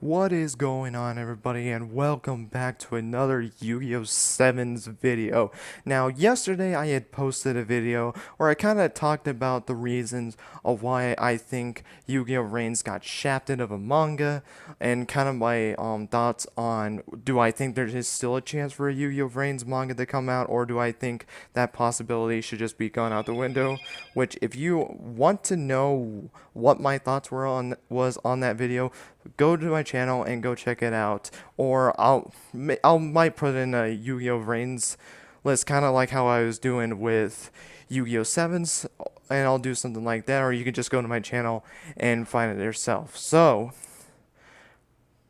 What is going on, everybody, and welcome back to another Yugioh Sevens video. Now, yesterday I had posted a video where I kind of talked about the reasons of why I think Yu-Gi-Oh! Reigns got shafted of a manga, and kind of my thoughts on, do I think there is still a chance for a Yu-Gi-Oh! Reigns manga to come out, or do I think that possibility should just be gone out the window? Which, if you want to know what my thoughts was on that video, go to my channel and go check it out, or I might put in a Yu-Gi-Oh! Reigns list, kind of like how I was doing with Yu-Gi-Oh! Sevens, and I'll do something like that, or you can just go to my channel and find it yourself. So,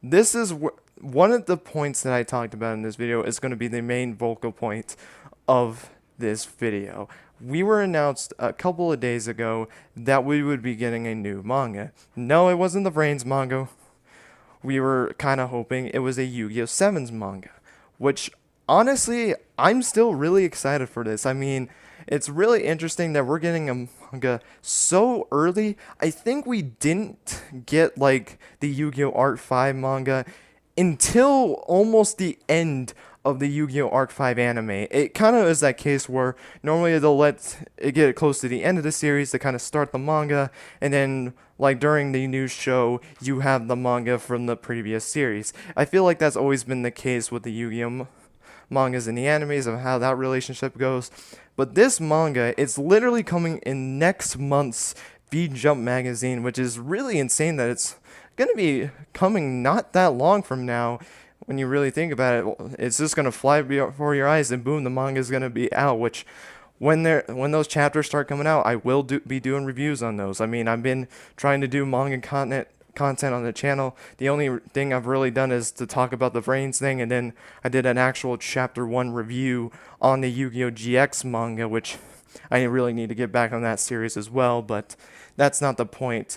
this is one of the points that I talked about in this video is going to be the main vocal point of this video. We were announced a couple of days ago that we would be getting a new manga. No, it wasn't the Reigns manga. We were kind of hoping it was a Yugioh Sevens manga, which honestly, I'm still really excited for this. I mean, it's really interesting that we're getting a manga so early. I think we didn't get like the Yu-Gi-Oh! Arc 5 manga until almost the end of the Yu-Gi-Oh! Arc 5 anime. It kind of is that case where normally they'll let it get close to the end of the series to kind of start the manga, and then like during the new show, you have the manga from the previous series. I feel like that's always been the case with the Yu-Gi-Oh! Mangas and the animes of how that relationship goes. But this manga, it's literally coming in next month's V-Jump magazine, which is really insane that it's going to be coming not that long from now. When you really think about it, it's just going to fly before your eyes, and boom, the manga is going to be out, which when those chapters start coming out, I will be doing reviews on those. I mean, I've been trying to do manga content on the channel. The only thing I've really done is to talk about the Reigns thing, and then I did an actual chapter 1 review on the Yu-Gi-Oh! GX manga, which I really need to get back on that series as well, but that's not the point.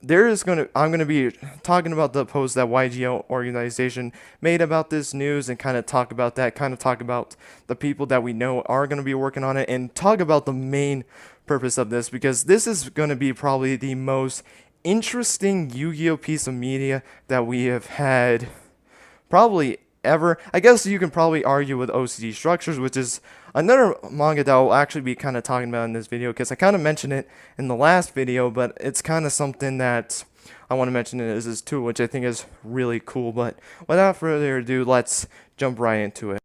I'm gonna be talking about the post that YGO organization made about this news, and kind of talk about that, kind of talk about the people that we know are gonna be working on it, and talk about the main purpose of this, because this is gonna be probably the most interesting Yu-Gi-Oh! Piece of media that we have had probably ever. I guess you can probably argue with OCD Structures, which is another manga that I'll actually be kind of talking about in this video, because I kind of mentioned it in the last video, but it's kind of something that I want to mention in this too, which I think is really cool. But without further ado, let's jump right into it.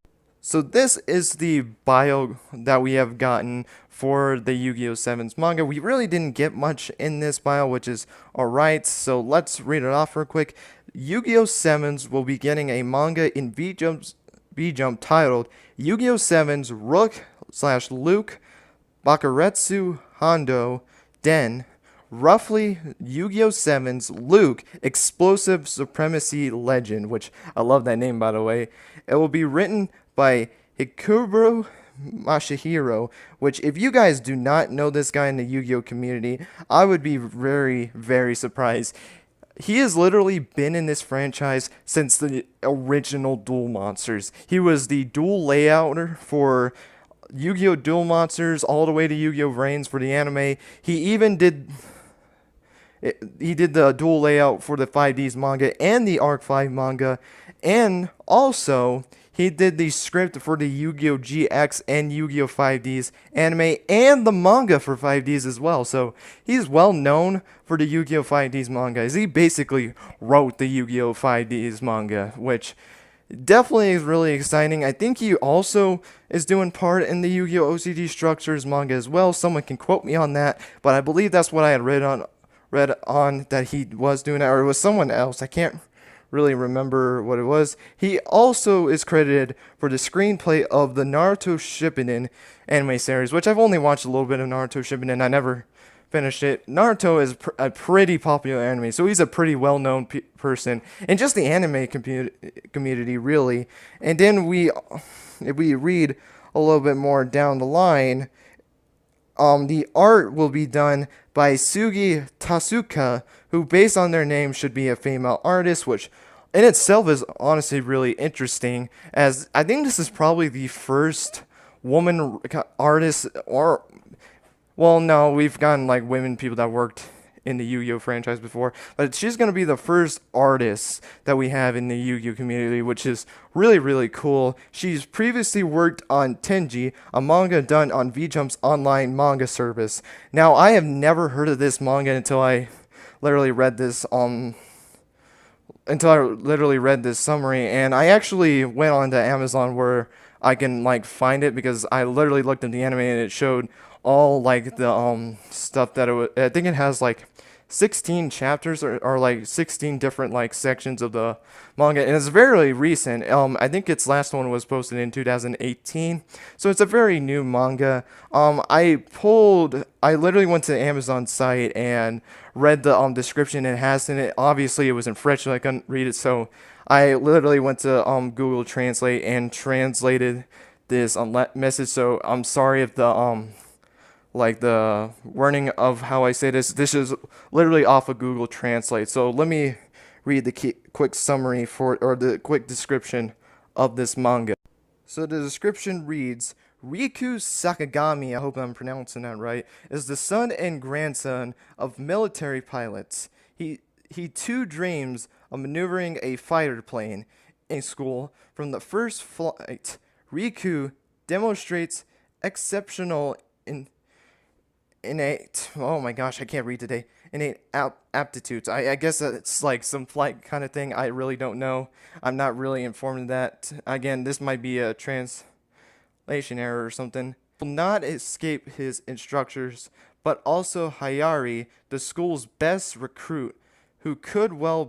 So this is the bio that we have gotten for the Yu-Gi-Oh! Sevens manga. We really didn't get much in this bio, which is alright, so let's read it off real quick. Yu-Gi-Oh! Sevens will be getting a manga in V-Jump titled Yu-Gi-Oh! Sevens Rook/Luke Bakuretsu Hondo Den, roughly Yu-Gi-Oh! Sevens Luke Explosive Supremacy Legend, which I love that name, by the way. It will be written by Hikuro Masahiro, which, if you guys do not know this guy in the Yu-Gi-Oh! Community, I would be very, very surprised. He has literally been in this franchise since the original Duel Monsters. He was the duel layouter for Yu-Gi-Oh! Duel Monsters all the way to Yu-Gi-Oh! Reigns for the anime. He even did the dual layout for the 5Ds manga and the Arc 5 manga, and also he did the script for the Yu-Gi-Oh! GX and Yu-Gi-Oh! 5Ds anime and the manga for 5Ds as well. So he's well known for the Yu-Gi-Oh! 5Ds manga. He basically wrote the Yu-Gi-Oh! 5Ds manga, which definitely is really exciting. I think he also is doing part in the Yu-Gi-Oh! OCD Structures manga as well. Someone can quote me on that, but I believe that's what I had read on that he was doing that, or it was someone else. I can't really remember what it was. He also is credited for the screenplay of the Naruto Shippuden anime series, which I've only watched a little bit of Naruto Shippuden. I never finished it. Naruto is a pretty popular anime, so he's a pretty well-known person in just the anime community, really. And then if we read a little bit more down the line, the art will be done by Sugi Tasuka, who, based on their name, should be a female artist, which in itself is honestly really interesting, as I think this is probably the first woman artist, or, well, no, we've gotten like women people that worked in the Yu-Gi-Oh franchise before, but she's going to be the first artist that we have in the Yu-Gi-Oh community, which is really, really cool. She's previously worked on Tenji, a manga done on VJump's online manga service. Now, I have never heard of this manga literally read this until I literally read this summary, and I actually went on to Amazon where I can like find it, because I literally looked at the anime and it showed all like the stuff that it was. I think it has like 16 chapters, or like 16 different like sections of the manga, and it's very recent. I think its last one was posted in 2018, so it's a very new manga. I literally went to the Amazon site and read the description it has in it. Obviously, it was in French, so I couldn't read it, so I literally went to Google Translate and translated this message. So I'm sorry if the like the wording of how I say this. This is literally off of Google Translate. So let me read the quick summary or the quick description of this manga. So the description reads: Riku Sakagami, I hope I'm pronouncing that right, is the son and grandson of military pilots. He too dreams of maneuvering a fighter plane in school. From the first flight, Riku demonstrates exceptional innate, oh my gosh, I can't read today, innate aptitudes. I guess it's like some flight kind of thing. I really don't know. I'm not really informed of that. Again, this might be a translation error or something. Will not escape his instructors, but also Hayari, the school's best recruit, who could well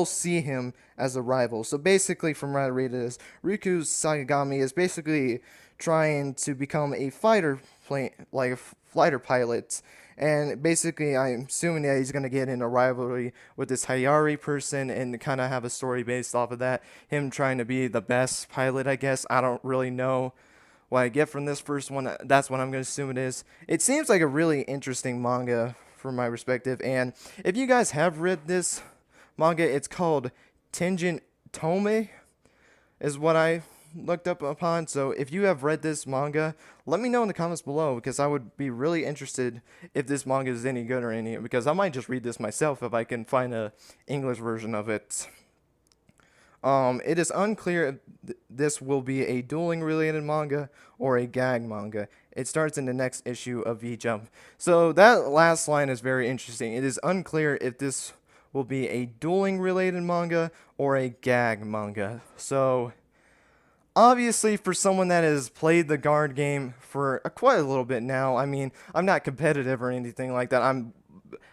see him as a rival. So basically, from what I read, it is Riku Sakagami is basically trying to become a fighter pilot, and basically I'm assuming that he's gonna get in a rivalry with this Hayari person and kind of have a story based off of that. Him trying to be the best pilot, I guess. I don't really know what I get from this first one. That's what I'm gonna assume it is. It seems like a really interesting manga from my perspective, and if you guys have read this manga, it's called Tenjin Tome, is what I looked up upon. So if you have read this manga, let me know in the comments below, because I would be really interested if this manga is any good or any, because I might just read this myself if I can find a English version of it. It is unclear if this will be a dueling related manga or a gag manga. It starts in the next issue of V-Jump. So that last line is very interesting. It is unclear if this will be a dueling related manga or a gag manga. So obviously, for someone that has played the guard game for quite a little bit now, I mean, I'm not competitive or anything like that. I'm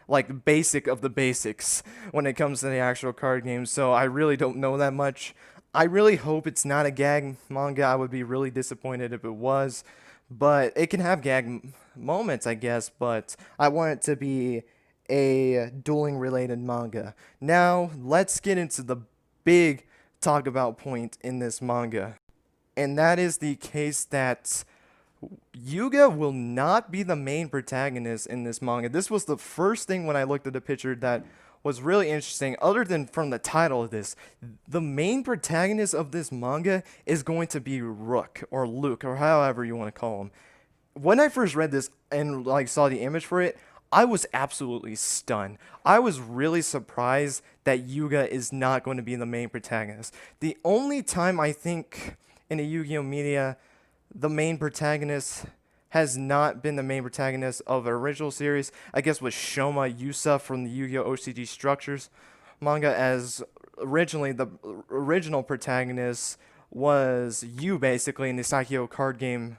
like basic of the basics when it comes to the actual card game, so I really don't know that much. I really hope it's not a gag manga. I would be really disappointed if it was, but it can have gag moments, I guess, but I want it to be a dueling related manga. Now, let's get into the big talk about point in this manga, and that is the case that Yugioh will not be the main protagonist in this manga. This was the first thing when I looked at the picture that was really interesting, other than from the title of this. The main protagonist of this manga is going to be Rook, or Luke, or however you want to call him. When I first read this and like saw the image for it, I was absolutely stunned. I was really surprised that Yugioh is not going to be the main protagonist. The only time I think in the Yu-Gi-Oh media the main protagonist has not been the main protagonist of an original series, I guess, was Shoma Yusa from the Yu-Gi-Oh! OCG Structures manga, as originally the original protagonist was Yu, basically, in the Saikyo card game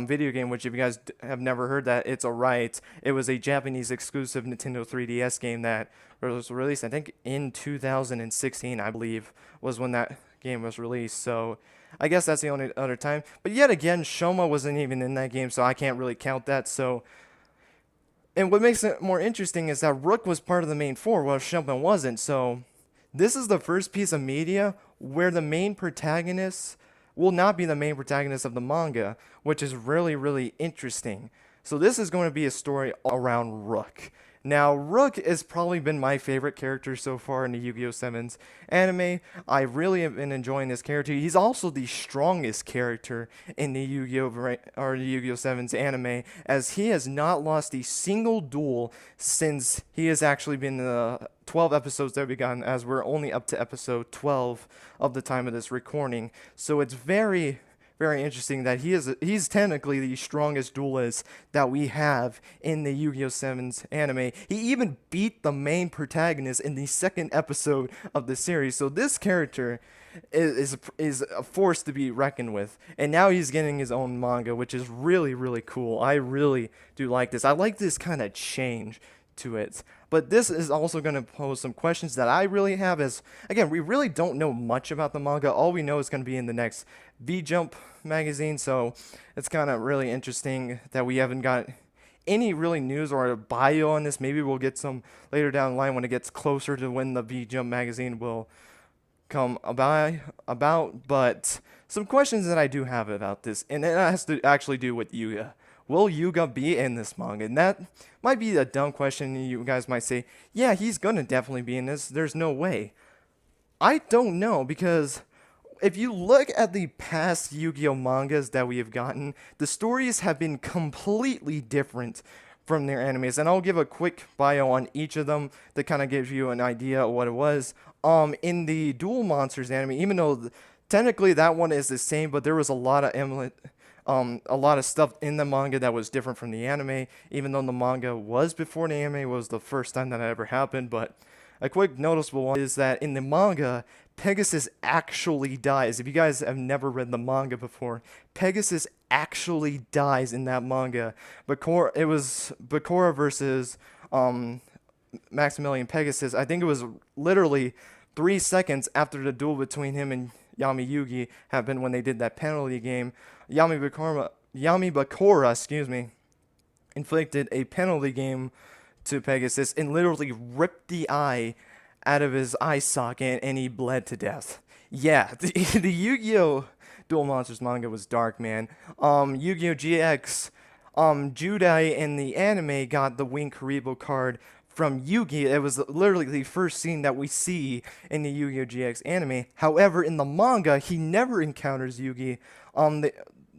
video game, which if you guys have never heard that, it's alright. It was a Japanese exclusive Nintendo 3DS game that was released, I think, in 2016, I believe, was when that game was released. So I guess that's the only other time. But yet again, Shoma wasn't even in that game, so I can't really count that. So, and what makes it more interesting is that Rook was part of the main four, while Shoma wasn't. So this is the first piece of media where the main protagonist will not be the main protagonist of the manga, which is really, really interesting. So this is going to be a story around Rook. Now, Rook has probably been my favorite character so far in the Yu-Gi-Oh! Sevens anime. I really have been enjoying this character. He's also the strongest character in the Yu-Gi-Oh! Sevens anime, as he has not lost a single duel since he has actually been in the 12 episodes that we've gotten, as we're only up to episode 12 of the time of this recording. So it's very interesting that he's technically the strongest duelist that we have in the Yu-Gi-Oh! Sevens anime. He even beat the main protagonist in the second episode of the series. So this character is a force to be reckoned with. And now he's getting his own manga, which is really cool. I really do like this. I like this kind of change to it. But this is also going to pose some questions that I really have, as, again, we really don't know much about the manga. All we know is going to be in the next V-Jump magazine, so it's kind of really interesting that we haven't got any really news or a bio on this. Maybe we'll get some later down the line when it gets closer to when the V-Jump magazine will come about, but some questions that I do have about this, and it has to actually do with Yuga. Will Yuga be in this manga? And that might be a dumb question. You guys might say, yeah, he's gonna definitely be in this. There's no way. I don't know, because if you look at the past Yu-Gi-Oh! Mangas that we have gotten, the stories have been completely different from their animes. And I'll give a quick bio on each of them that kind of gives you an idea of what it was. In the Duel Monsters anime, even though technically that one is the same, but there was a lot of stuff in the manga that was different from the anime, even though the manga was before the anime was the first time that ever happened. But a quick noticeable one is that in the manga, Pegasus actually dies. If you guys have never read the manga before, Pegasus actually dies in that manga. It was Bakura versus Maximilian Pegasus. I think it was literally 3 seconds after the duel between him and Yami Yugi happened when they did that penalty game. Yami Bakura, excuse me, inflicted a penalty game to Pegasus and literally ripped the eye out of his eye socket, and he bled to death. Yeah, the Yu-Gi-Oh! Duel Monsters manga was dark, man. Yu-Gi-Oh! GX, Judai in the anime got the Wing Karibo card from Yugi. It was literally the first scene that we see in the Yu-Gi-Oh! GX anime. However, in the manga, he never encounters Yugi.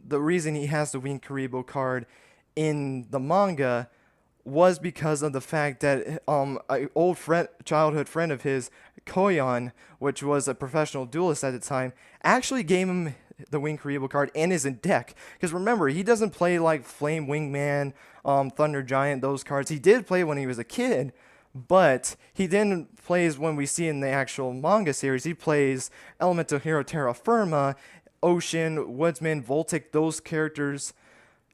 The reason he has the Wing Karibo card in the manga was because of the fact that an old childhood friend of his, Koyon, which was a professional duelist at the time, actually gave him the Wing Karibo card and is in deck. Because remember, he doesn't play like Flame Wingman, Thunder Giant, those cards. He did play when he was a kid, but he didn't play when we see in the actual manga series. He plays Elemental Hero Terra Firma, Ocean, Woodsman, Voltic, those characters.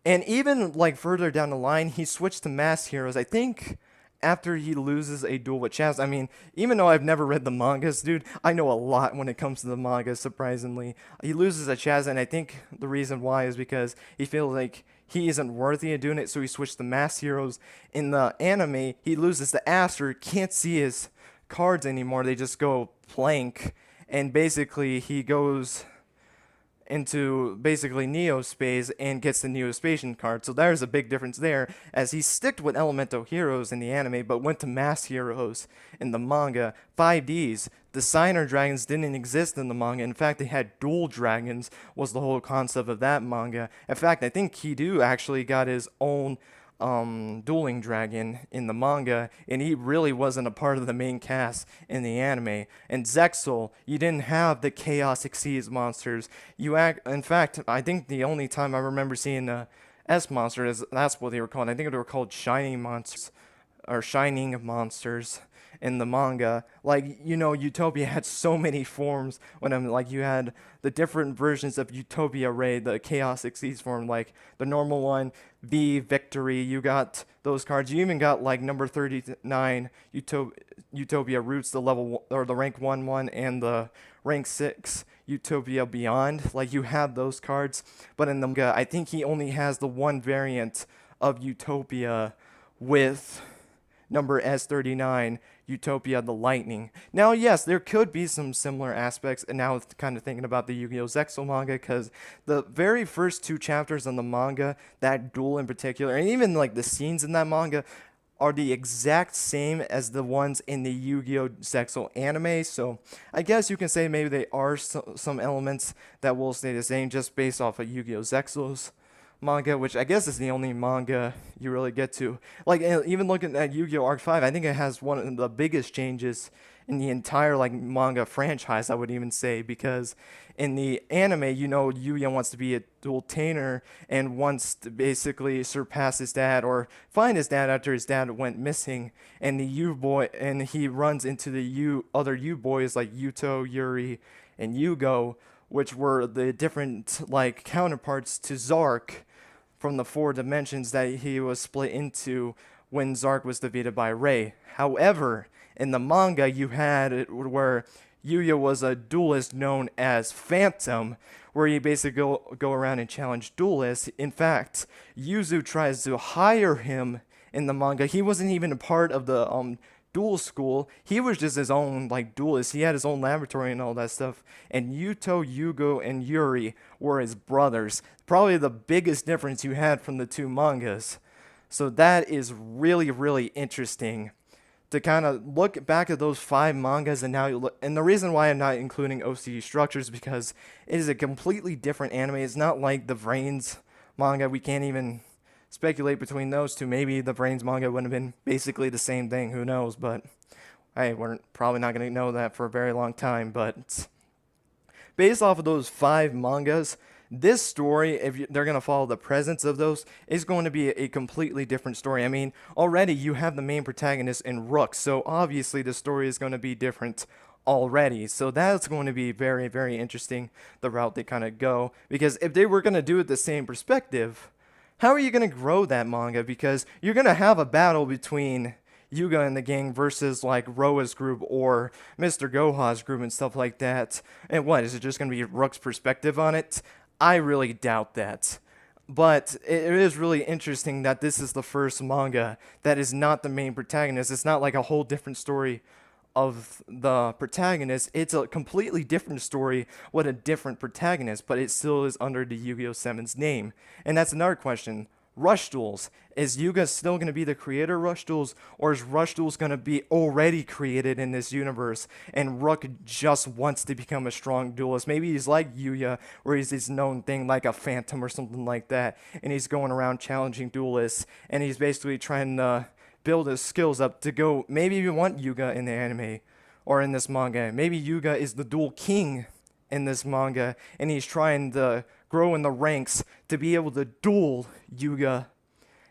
And even like further down the line, he switched to Mass Heroes, I think, after he loses a duel with Chaz. I mean, even though I've never read the mangas, dude, I know a lot when it comes to the manga, surprisingly. He loses a Chaz, and I think the reason why is because he feels like he isn't worthy of doing it, so he switched to Mass Heroes. In the anime, he loses to Aster, can't see his cards anymore, they just go blank, and basically he goes into basically Neospace and gets the Neospatian card. So there's a big difference there, as he sticked with Elemental Heroes in the anime but went to Mass Heroes in the manga. 5Ds, the Signer Dragons didn't exist in the manga. In fact, they had dual dragons was the whole concept of that manga. In fact, I think Kidu actually got his own dueling dragon in the manga, and he really wasn't a part of the main cast in the anime. And Zexal, you didn't have the Chaos Exceeds monsters. In fact, I think the only time I remember seeing the S monster is that's what they were called. I think they were called Shining Monsters or Shining Monsters in the manga. Like, you know, Utopia had so many forms when you had the different versions of Utopia Ray, the Chaos Exceeds form, like the normal one, V, Victory, you got those cards. You even got like number 39 Utopia Roots, the level or the rank 1 and the rank 6 Utopia Beyond. Like, you have those cards, but in the manga, I think he only has the one variant of Utopia with number S39, Utopia the Lightning. Now, yes, there could be some similar aspects, and now kind of thinking about the Yu-Gi-Oh! Zexal manga, because the very first 2 chapters in the manga, that duel in particular, and even like the scenes in that manga, are the exact same as the ones in the Yu-Gi-Oh! Zexal anime, so I guess you can say maybe they are some elements that will stay the same just based off of Yu-Gi-Oh! Zexal's manga, which I guess is the only manga you really get to. Like, even looking at Yu-Gi-Oh! Arc 5, I think it has one of the biggest changes in the entire, like, manga franchise, I would even say, because in the anime, Yuya wants to be a dual-tainer and wants to basically surpass his dad or find his dad after his dad went missing, and the U-boy, and he runs into the other U-boys like Yuto, Yuri, and Yugo, which were the different, like, counterparts to Zark from the 4 dimensions that he was split into when Zark was defeated by Rei. However, in the manga, you had it where Yuya was a duelist known as Phantom, where he basically go around and challenge duelists. In fact, Yuzu tries to hire him in the manga. He wasn't even a part of the duel school. He was just his own like duelist. He had his own laboratory and all that stuff. And Yuto, Yugo, and Yuri were his brothers. Probably the biggest difference you had from the 2 mangas. So that is really, really interesting to kind of look back at those 5 mangas, and now you look, and the reason why I'm not including OCD structures is because it is a completely different anime. It's not like the Brains manga. We can't even speculate between those two. Maybe the Brains manga would have been basically the same thing. Who knows? But hey, we're probably not going to know that for a very long time. But based off of those 5 mangas, this story, if they're going to follow the presence of those, is going to be a completely different story. I mean, already you have the main protagonist in Rook, so obviously the story is going to be different already. So that's going to be very, very interesting, the route they kind of go. Because if they were going to do it the same perspective, how are you going to grow that manga? Because you're going to have a battle between Yuga and the gang versus like Roa's group or Mr. Goha's group and stuff like that. And what, is it just going to be Rook's perspective on it? I really doubt that. But it is really interesting that this is the first manga that is not the main protagonist. It's not like a whole different story of the protagonist. It's a completely different story with a different protagonist, but it still is under the Yu-Gi-Oh! Sevens name. And that's another question. Rush Duels. Is Yuga still going to be the creator of Rush Duels, or is Rush Duels going to be already created in this universe, and Rook just wants to become a strong duelist? Maybe he's like Yuya, where he's this known thing like a Phantom or something like that, and he's going around challenging duelists, and he's basically trying to build his skills up to go. Maybe you want Yuga in the anime, or in this manga. Maybe Yuga is the duel king in this manga, and he's trying to grow in the ranks to be able to duel Yuga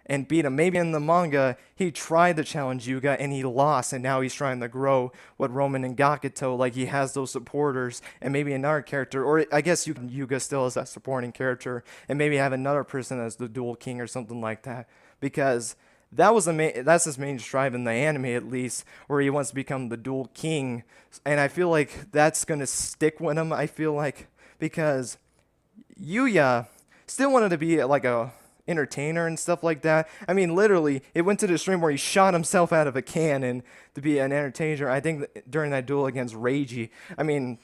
and beat him. Maybe in the manga, he tried to challenge Yuga and he lost, and now he's trying to grow with Roman and Gakuto, like he has those supporters, and maybe another character, or I guess Yuga still is that supporting character, and maybe have another person as the duel king or something like that, because that's his main strive in the anime, at least, where he wants to become the duel king, and I feel like that's gonna stick with him. I feel like, because Yuya still wanted to be like a entertainer and stuff like that. I mean, literally, it went to the stream where he shot himself out of a cannon to be an entertainer. I think during that duel against Reiji. I mean,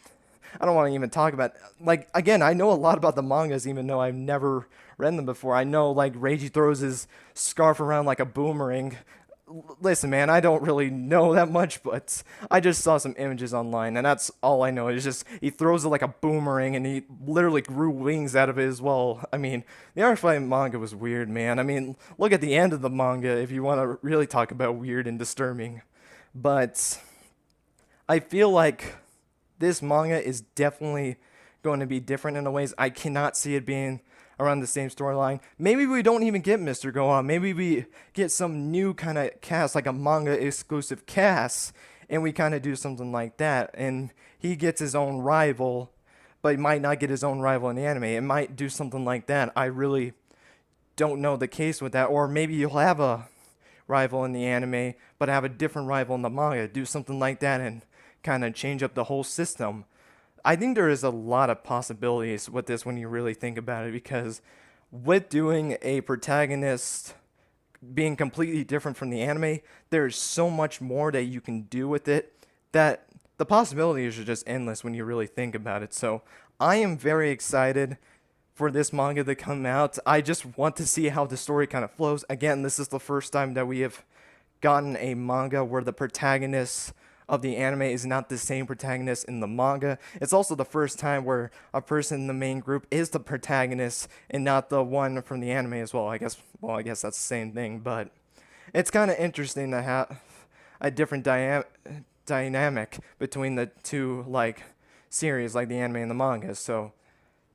I don't want to even talk about, like, again, I know a lot about the mangas, even though I've never read them before. I know, like, Reiji throws his scarf around like a boomerang. Listen, man, I don't really know that much, but I just saw some images online, and that's all I know. It's just he throws it like a boomerang, and he literally grew wings out of it as well. I mean, the R5 manga was weird, man. I mean, look at the end of the manga if you want to really talk about weird and disturbing. But I feel like this manga is definitely going to be different in a ways. I cannot see it being around the same storyline. Maybe we don't even get Mr. Gohan. Maybe we get some new kind of cast, like a manga exclusive cast, and we kind of do something like that. And he gets his own rival, but he might not get his own rival in the anime. It might do something like that. I really don't know the case with that. Or maybe you'll have a rival in the anime, but have a different rival in the manga. Do something like that and kind of change up the whole system. I think there is a lot of possibilities with this when you really think about it, because with doing a protagonist being completely different from the anime, there's so much more that you can do with it that the possibilities are just endless when you really think about it. So I am very excited for this manga to come out. I just want to see how the story kind of flows. Again, this is the first time that we have gotten a manga where the protagonist of the anime is not the same protagonist in the manga. It's also the first time where a person in the main group is the protagonist and not the one from the anime as well. I guess that's the same thing, but it's kind of interesting to have a different dynamic between the two like series, like the anime and the manga. So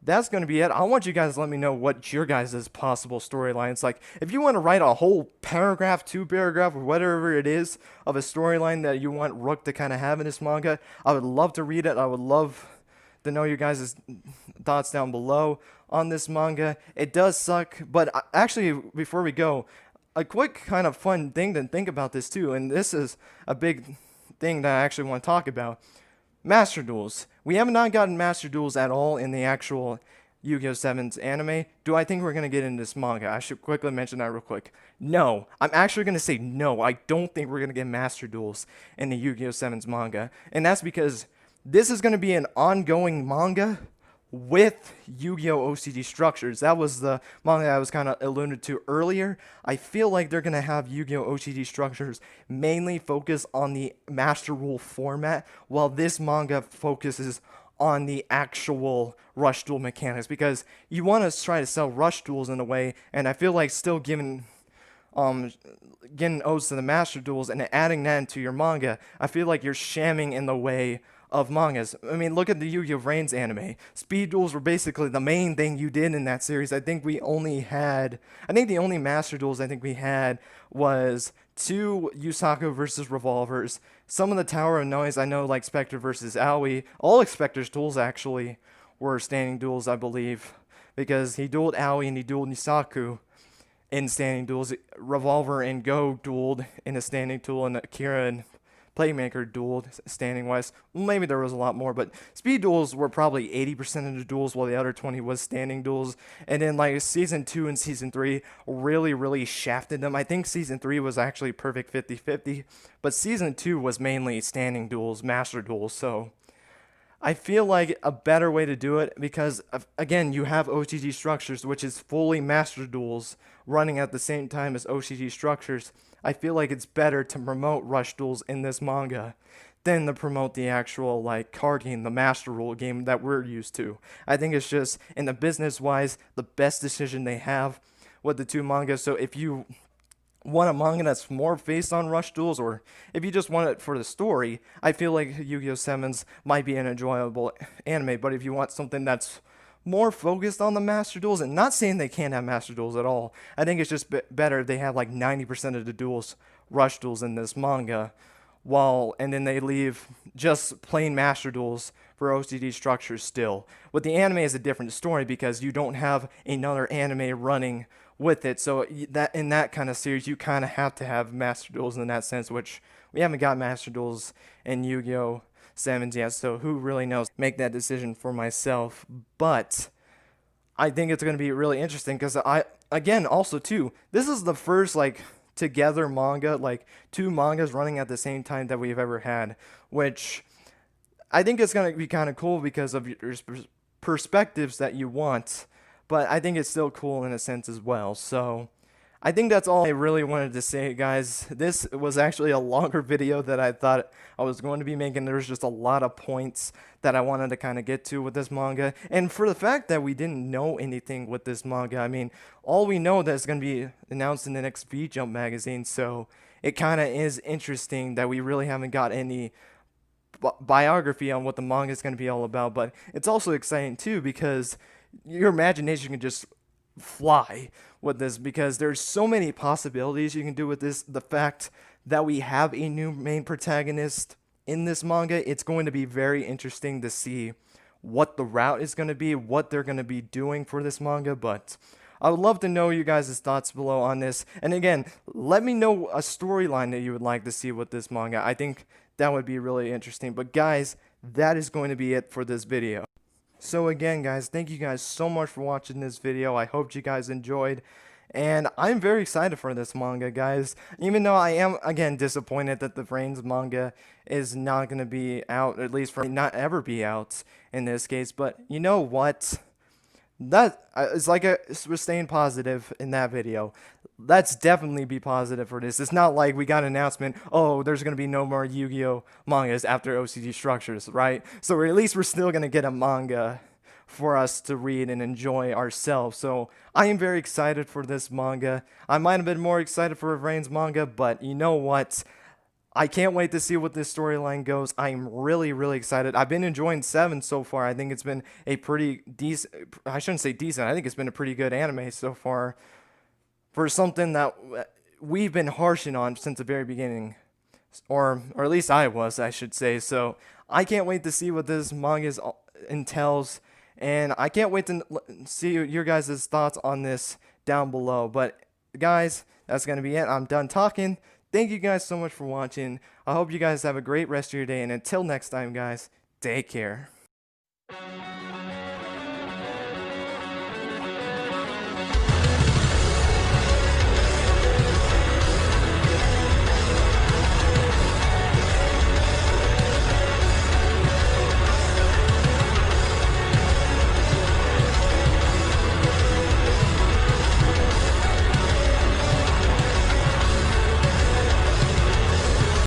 that's going to be it. I want you guys to let me know what your guys' possible storylines like. If you want to write a whole paragraph, 2 paragraph, or whatever it is of a storyline that you want Rook to kind of have in this manga, I would love to read it. I would love to know your guys' thoughts down below on this manga. It does suck, but actually, before we go, a quick kind of fun thing to think about this too, and this is a big thing that I actually want to talk about. Master Duels. We have not gotten Master Duels at all in the actual Yugioh Sevens anime. Do I think we're going to get in this manga? I should quickly mention that real quick. No. I'm actually going to say no. I don't think we're going to get Master Duels in the Yugioh Sevens manga. And that's because this is going to be an ongoing manga with Yu-Gi-Oh! OCG structures. That was the manga I was kind of alluded to earlier. I feel like they're going to have Yu-Gi-Oh! OCG structures mainly focus on the Master Rule format, while this manga focuses on the actual Rush Duel mechanics, because you want to try to sell Rush Duels in a way, and I feel like still getting odes to the Master Duels and adding that into your manga, I feel like you're shamming in the way of mangas. I mean, look at the Yu-Gi-Oh! Reigns anime. Speed duels were basically the main thing you did in that series. I think the only Master Duels I think we had was 2 Yusaku versus Revolvers. Some of the Tower of Noise, I know, like Spectre versus Aoi. All Spectre's duels actually were standing duels, I believe, because he dueled Aoi and he dueled Yusaku in standing duels. Revolver and Go dueled in a standing duel, and Akira and Playmaker dueled standing wise. Maybe there was a lot more, but speed duels were probably 80% of the duels, while the other 20 was standing duels. And then like season 2 and season 3 really shafted them. I think season 3 was actually perfect 50-50, but season 2 was mainly standing duels, master duels. So I feel like a better way to do it, because again, you have OCG structures, which is fully master duels running at the same time as OCG structures. I feel like it's better to promote Rush Duels in this manga than to promote the actual like card game, the Master Rule game that we're used to. I think it's just, in the business wise, the best decision they have with the 2 mangas. So if you want a manga that's more based on Rush Duels, or if you just want it for the story, I feel like Yu-Gi-Oh! Sevens might be an enjoyable anime. But if you want something that's more focused on the Master Duels, and not saying they can't have Master Duels at all, I think it's just better if they have like 90% of the duels Rush Duels in this manga, and then they leave just plain Master Duels for OCD structures still. With the anime is a different story, because you don't have another anime running with it, so that in that kind of series you kind of have to have Master Duels in that sense, which we haven't got Master Duels in Yu-Gi-Oh! Sevens yet, so who really knows? Make that decision for myself. But I think it's going to be really interesting, because this is the first like together manga, like 2 mangas running at the same time that we've ever had, which I think it's going to be kind of cool because of your perspectives that you want, but I think it's still cool in a sense as well. So I think that's all I really wanted to say, guys. This was actually a longer video than I thought I was going to be making. There's just a lot of points that I wanted to kind of get to with this manga. And for the fact that we didn't know anything with this manga, I mean, all we know that it's going to be announced in the next V-Jump magazine, so it kind of is interesting that we really haven't got any biography on what the manga is going to be all about. But it's also exciting too, because your imagination can just fly with this, because there's so many possibilities you can do with this. The fact that we have a new main protagonist in this manga, it's going to be very interesting to see what the route is going to be, what they're going to be doing for this manga. But I would love to know you guys' thoughts below on this. And again, let me know a storyline that you would like to see with this manga. I think that would be really interesting. But guys, that is going to be it for this video. So again, guys, thank you guys so much for watching this video. I hope you guys enjoyed, and I'm very excited for this manga, guys. Even though I am, again, disappointed that the Reigns manga is not going to be out, at least for not ever be out in this case. But you know what? That it's like we're staying positive in that video. let's definitely be positive for this. It's not like we got an announcement, oh, there's going to be no more Yu-Gi-Oh mangas after OCG Structures, right? So at least we're still going to get a manga for us to read and enjoy ourselves. So I am very excited for this manga. I might have been more excited for Rain's manga, but you know what? I can't wait to see what this storyline goes. I'm really, really excited. I've been enjoying Seven so far. I think it's been a pretty decent, I shouldn't say decent, I think it's been a pretty good anime so far for something that we've been harshing on since the very beginning, or at least I was, I should say. So I can't wait to see what this manga entails, and I can't wait to see your guys' thoughts on this down below. But guys, that's gonna be it. I'm done talking. Thank you guys so much for watching. I hope you guys have a great rest of your day, and until next time, guys, take care.